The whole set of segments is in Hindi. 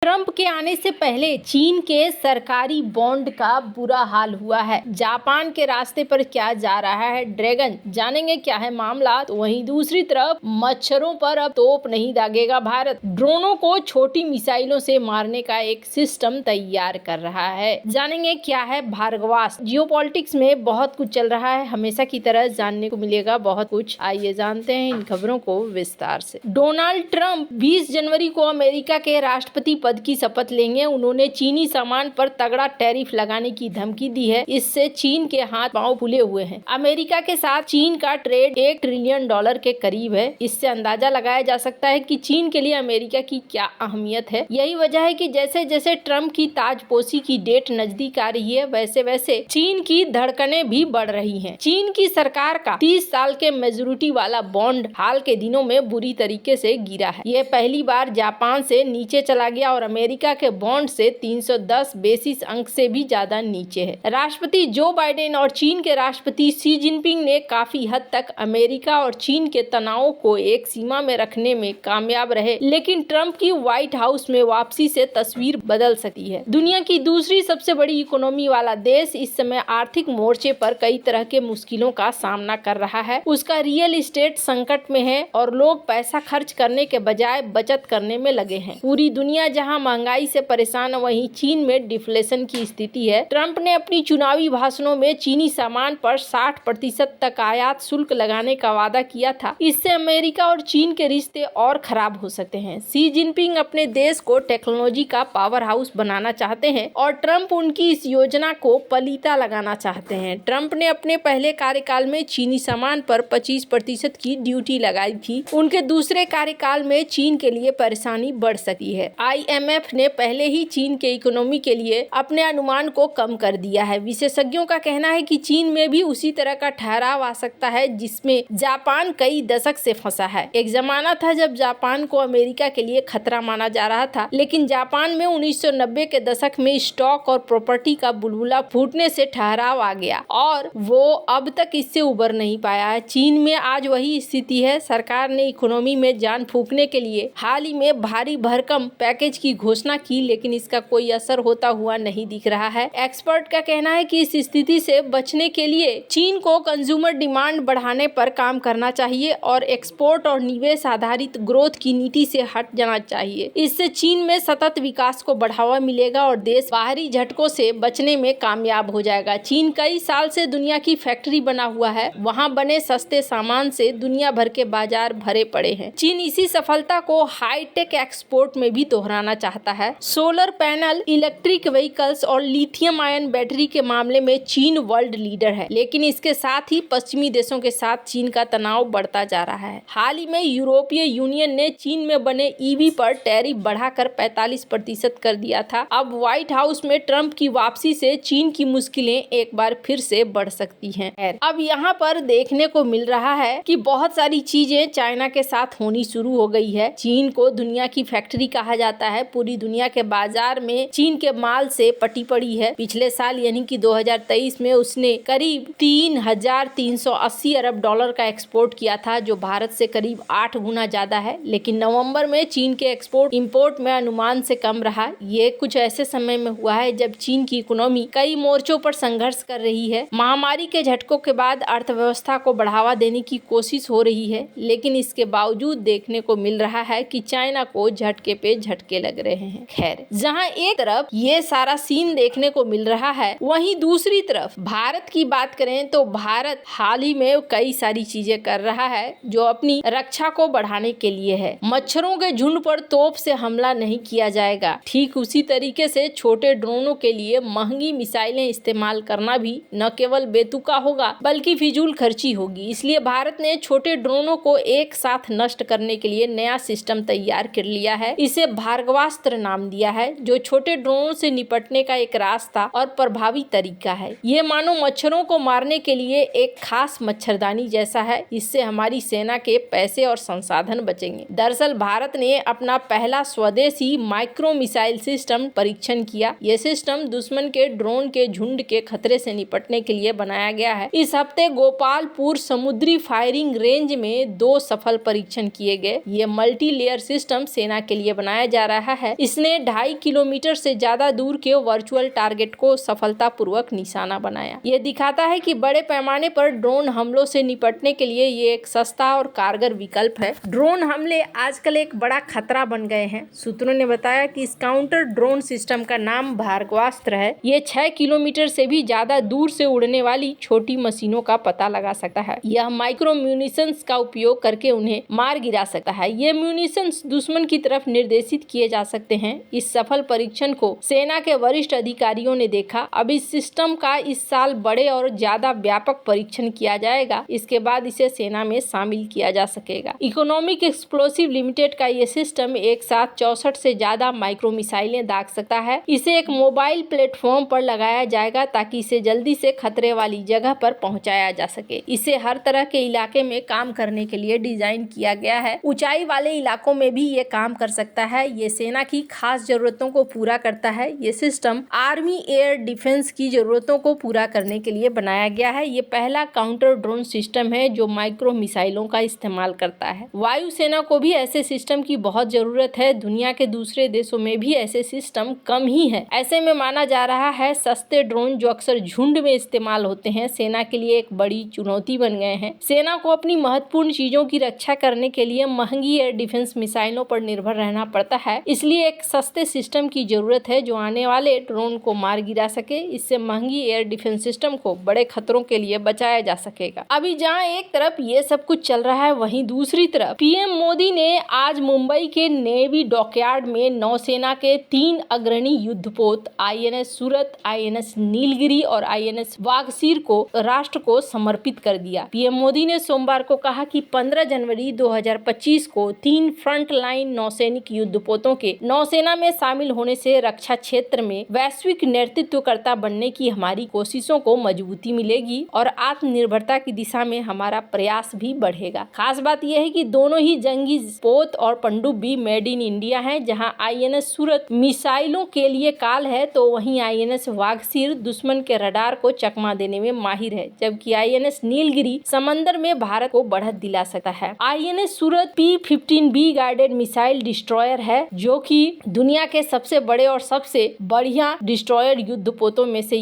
ट्रंप के आने से पहले चीन के सरकारी बॉन्ड का बुरा हाल हुआ है। जापान के रास्ते पर क्या जा रहा है ड्रैगन, जानेंगे क्या है मामला। तो वहीं दूसरी तरफ मच्छरों पर अब तोप नहीं दागेगा भारत। ड्रोनों को छोटी मिसाइलों से मारने का एक सिस्टम तैयार कर रहा है। जानेंगे क्या है भार्गवास्त्र। जियोपॉलिटिक्स में बहुत कुछ चल रहा है, हमेशा की तरह जानने को मिलेगा बहुत कुछ। आइए जानते हैं इन खबरों को विस्तार से। डोनाल्ड ट्रंप 20 जनवरी को अमेरिका के राष्ट्रपति पद की शपथ लेंगे। उन्होंने चीनी सामान पर तगड़ा टैरिफ लगाने की धमकी दी है। इससे चीन के हाथ पांव फूले हुए हैं। अमेरिका के साथ चीन का ट्रेड $1 ट्रिलियन के करीब है। इससे अंदाजा लगाया जा सकता है कि चीन के लिए अमेरिका की क्या अहमियत है। यही वजह है कि जैसे जैसे ट्रंप की ताजपोशी की डेट नजदीक आ रही है, वैसे वैसे चीन की धड़कनें भी बढ़ रही हैं। चीन की सरकार का 30 साल के मेजोरिटी वाला बॉन्ड हाल के दिनों में बुरी तरीके से गिरा है। यह पहली बार जापान से नीचे चला गया और अमेरिका के बॉन्ड से 310 बेसिस अंक से भी ज्यादा नीचे है। राष्ट्रपति जो बाइडेन और चीन के राष्ट्रपति शी जिनपिंग ने काफी हद तक अमेरिका और चीन के तनाव को एक सीमा में रखने में कामयाब रहे, लेकिन ट्रंप की व्हाइट हाउस में वापसी से तस्वीर बदल सकती है। दुनिया की दूसरी सबसे बड़ी इकोनॉमी वाला देश इस समय आर्थिक मोर्चे पर कई तरह के मुश्किलों का सामना कर रहा है। उसका रियल एस्टेट संकट में है और लोग पैसा खर्च करने के बजाय बचत करने में लगे हैं। पूरी दुनिया जहां महंगाई से परेशान, वहीं चीन में डिफ्लेशन की स्थिति है। ट्रंप ने अपनी चुनावी भाषणों में चीनी सामान पर 60% तक आयात शुल्क लगाने का वादा किया था। इससे अमेरिका और चीन के रिश्ते और खराब हो सकते हैं। शी जिनपिंग अपने देश को टेक्नोलॉजी का पावर हाउस बनाना चाहते हैं और ट्रंप उनकी इस योजना को पलीता लगाना चाहते हैं। ट्रंप ने अपने पहले कार्यकाल में चीनी सामान पर 25% की ड्यूटी लगाई थी। उनके दूसरे कार्यकाल में चीन के लिए परेशानी बढ़ सकती है। IMF ने पहले ही चीन के इकोनॉमी के लिए अपने अनुमान को कम कर दिया है। विशेषज्ञों का कहना है कि चीन में भी उसी तरह का ठहराव आ सकता है जिसमें जापान कई दशक से फंसा है। एक जमाना था जब जापान को अमेरिका के लिए खतरा माना जा रहा था, लेकिन जापान में 1990 के दशक में स्टॉक और प्रॉपर्टी का बुलबुला फूटने से ठहराव आ गया और वो अब तक इससे उबर नहीं पाया है। चीन में आज वही स्थिति है। सरकार ने इकोनॉमी में जान फूंकने के लिए हाल ही में भारी भरकम पैकेज की घोषणा की, लेकिन इसका कोई असर होता हुआ नहीं दिख रहा है। एक्सपर्ट का कहना है कि इस स्थिति से बचने के लिए चीन को कंज्यूमर डिमांड बढ़ाने पर काम करना चाहिए और एक्सपोर्ट और निवेश आधारित ग्रोथ की नीति से हट जाना चाहिए। इससे चीन में सतत विकास को बढ़ावा मिलेगा और देश बाहरी झटकों से बचने में कामयाब हो जाएगा। चीन कई साल से दुनिया की फैक्ट्री बना हुआ है। वहाँ बने सस्ते सामान से दुनिया भर के बाजार भरे पड़े हैं। चीन इसी सफलता को हाईटेक एक्सपोर्ट में भी दोहराना चाहता है। सोलर पैनल, इलेक्ट्रिक व्हीकल्स और लिथियम आयन बैटरी के मामले में चीन वर्ल्ड लीडर है, लेकिन इसके साथ ही पश्चिमी देशों के साथ चीन का तनाव बढ़ता जा रहा है। हाल ही में यूरोपीय यूनियन ने चीन में बने EV पर टैरिफ बढ़ाकर 45% कर दिया था। अब व्हाइट हाउस में ट्रंप की वापसी से चीन की मुश्किलें एक बार फिर से बढ़ सकती हैं। अब यहाँ पर देखने को मिल रहा है कि बहुत सारी चीजें चाइना के साथ होनी शुरू हो गई है। चीन को दुनिया की फैक्ट्री कहा जाता है। पूरी दुनिया के बाजार में चीन के माल से पटी पड़ी है। पिछले साल यानी कि 2023 में उसने करीब $3,380 अरब का एक्सपोर्ट किया था, जो भारत से करीब 8 गुना ज्यादा है। लेकिन नवंबर में चीन के एक्सपोर्ट इंपोर्ट में अनुमान से कम रहा। ये कुछ ऐसे समय में हुआ है जब चीन की इकोनॉमी कई मोर्चों पर संघर्ष कर रही है। महामारी के झटकों के बाद अर्थव्यवस्था को बढ़ावा देने की कोशिश हो रही है, लेकिन इसके बावजूद देखने को मिल रहा है कि चाइना को झटके पे झटके लग रहे हैं। खैर, जहां एक तरफ ये सारा सीन देखने को मिल रहा है, वहीं दूसरी तरफ भारत की बात करें तो भारत हाल ही में कई सारी चीजें कर रहा है जो अपनी रक्षा को बढ़ाने के लिए है। मच्छरों के झुंड पर तोप से हमला नहीं किया जाएगा। ठीक उसी तरीके से छोटे ड्रोनों के लिए महंगी मिसाइलें इस्तेमाल करना भी न केवल बेतुका होगा बल्कि फिजूल खर्ची होगी। इसलिए भारत ने छोटे ड्रोनों को एक साथ नष्ट करने के लिए नया सिस्टम तैयार कर लिया है। इसे भार्गवास्त्र नाम दिया है, जो छोटे ड्रोनों से निपटने का एक रास्ता और प्रभावी तरीका है। ये मानो मच्छरों को मारने के लिए एक खास मच्छरदानी जैसा है। इससे हमारी सेना के पैसे और संसाधन बचेंगे। दरअसल भारत ने अपना पहला स्वदेशी माइक्रो मिसाइल सिस्टम परीक्षण किया। यह सिस्टम दुश्मन के ड्रोन के झुंड के खतरे से निपटने के लिए बनाया गया है। इस हफ्ते गोपालपुर समुद्री फायरिंग रेंज में 2 सफल परीक्षण किए गए। ये मल्टी लेयर सिस्टम सेना के लिए बनाया जा रहा रहा है। इसने 2.5 किलोमीटर से ज्यादा दूर के वर्चुअल टारगेट को सफलतापूर्वक निशाना बनाया। ये दिखाता है कि बड़े पैमाने पर ड्रोन हमलों से निपटने के लिए ये एक सस्ता और कारगर विकल्प है। ड्रोन हमले आजकल एक बड़ा खतरा बन गए हैं। सूत्रों ने बताया कि इस काउंटर ड्रोन सिस्टम का नाम भार्गवास्त्र है। ये 6 किलोमीटर से भी ज्यादा दूर से उड़ने वाली छोटी मशीनों का पता लगा सकता है। यह माइक्रो म्यूनिशंस का उपयोग करके उन्हें मार गिरा सकता है। ये म्यूनिशंस दुश्मन की तरफ निर्देशित किए जा सकते हैं। इस सफल परीक्षण को सेना के वरिष्ठ अधिकारियों ने देखा। अब इस सिस्टम का इस साल बड़े और ज्यादा व्यापक परीक्षण किया जाएगा। इसके बाद इसे सेना में शामिल किया जा सकेगा। इकोनॉमिक एक्सप्लोसिव लिमिटेड का ये सिस्टम एक साथ 64 से ज्यादा माइक्रो मिसाइलें दाग सकता है। इसे एक मोबाइल प्लेटफॉर्म पर लगाया जाएगा ताकि इसे जल्दी से खतरे वाली जगह पर पहुंचाया जा सके। इसे हर तरह के इलाके में काम करने के लिए डिजाइन किया गया है। ऊंचाई वाले इलाकों में भी ये काम कर सकता है। ये सेना की खास जरूरतों को पूरा करता है। ये सिस्टम आर्मी एयर डिफेंस की जरूरतों को पूरा करने के लिए बनाया गया है। ये पहला काउंटर ड्रोन सिस्टम है जो माइक्रो मिसाइलों का इस्तेमाल करता है। वायुसेना को भी ऐसे सिस्टम की बहुत जरूरत है। दुनिया के दूसरे देशों में भी ऐसे सिस्टम कम ही है। ऐसे में माना जा रहा है सस्ते ड्रोन जो अक्सर झुंड में इस्तेमाल होते हैं सेना के लिए एक बड़ी चुनौती बन गए हैं। सेना को अपनी महत्वपूर्ण चीजों की रक्षा करने के लिए महंगी एयर डिफेंस मिसाइलों पर निर्भर रहना पड़ता है। इसलिए एक सस्ते सिस्टम की जरूरत है जो आने वाले ड्रोन को मार गिरा सके। इससे महंगी एयर डिफेंस सिस्टम को बड़े खतरों के लिए बचाया जा सकेगा। अभी जहां एक तरफ ये सब कुछ चल रहा है वहीं दूसरी तरफ पीएम मोदी ने आज मुंबई के नेवी डॉकयार्ड में नौसेना के 3 अग्रणी युद्धपोत आईएनएस सूरत, आईएनएस नीलगिरी और आईएनएस वागसीर को राष्ट्र को समर्पित कर दिया। पीएम मोदी ने सोमवार को कहा कि 15 जनवरी 2025 को 3 फ्रंट लाइन नौसैनिक युद्धपोतों के नौसेना में शामिल होने से रक्षा क्षेत्र में वैश्विक नेतृत्वकर्ता बनने की हमारी कोशिशों को मजबूती मिलेगी और आत्मनिर्भरता की दिशा में हमारा प्रयास भी बढ़ेगा। खास बात यह है कि दोनों ही जंगी पोत और पनडुब्बी मेड इन इंडिया हैं। जहां आईएनएस सूरत मिसाइलों के लिए काल है तो वहीं आईएनएस वागसीर दुश्मन के रडार को चकमा देने में माहिर है, जबकि आईएनएस नीलगिरी समंदर में भारत को बढ़त दिला सकता है। आईएनएस सूरत P-15B गाइडेड मिसाइल डिस्ट्रॉयर है जो कि दुनिया के सबसे बड़े और सबसे बढ़िया डिस्ट्रॉयर युद्धपोतों में से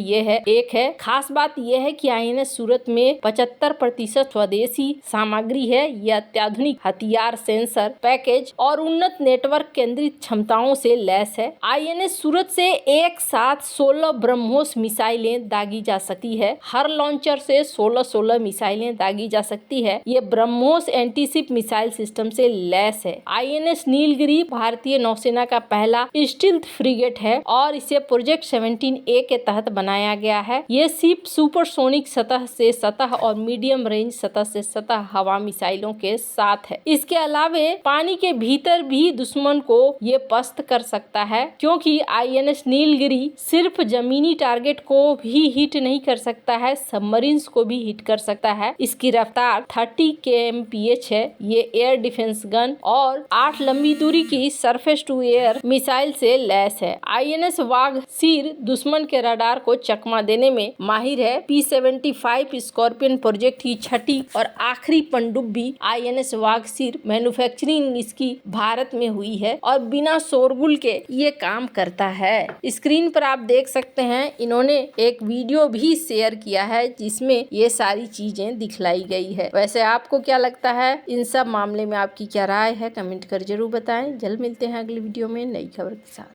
एक है। खास बात यह है कि आईएनएस सूरत में 75% स्वदेशी सामग्री है। यह अत्याधुनिक हथियार, सेंसर पैकेज और उन्नत नेटवर्क केंद्रित क्षमताओं से लैस है। आईएनएस सूरत से एक साथ 16 ब्रह्मोस मिसाइलें दागी जा सकती है। हर लॉन्चर से 16 मिसाइलें दागी जा सकती है। ये ब्रह्मोस एंटीशिप मिसाइल सिस्टम से लैस है। आईएनएस नीलगिरी भारतीय नौसेना का पहला स्टील्थ फ्रिगेट है और इसे प्रोजेक्ट 17A के तहत बनाया गया है। ये शिप सुपरसोनिक सतह से सतह और मीडियम रेंज सतह से सतह हवा मिसाइलों के साथ है। इसके अलावे पानी के भीतर भी दुश्मन को ये पस्त कर सकता है, क्योंकि आईएनएस नीलगिरी सिर्फ जमीनी टारगेट को भी हिट नहीं कर सकता है, सबमरीन्स को भी हिट कर सकता है। इसकी रफ्तार 30 kmph है। ये एयर डिफेंस गन और 8 लंबी दूरी की सरफेस टू एयर मिसाइल से लैस है। आईएनएस वागसीर दुश्मन के रडार को चकमा देने में माहिर है। P-75 स्कॉर्पियन प्रोजेक्ट की छठी और आखिरी पनडुब्बी आईएनएस वागसीर मैन्युफैक्चरिंग इसकी भारत में हुई है और बिना शोरगुल के ये काम करता है। स्क्रीन पर आप देख सकते हैं इन्होंने एक वीडियो भी शेयर किया है जिसमें ये सारी चीजें दिखलाई गई है। वैसे आपको क्या लगता है, इन सब मामले में आपकी क्या राय है, कमेंट कर जरूर बताएं। जल्द मिलते हैं अगली वीडियो में नई खबर के साथ।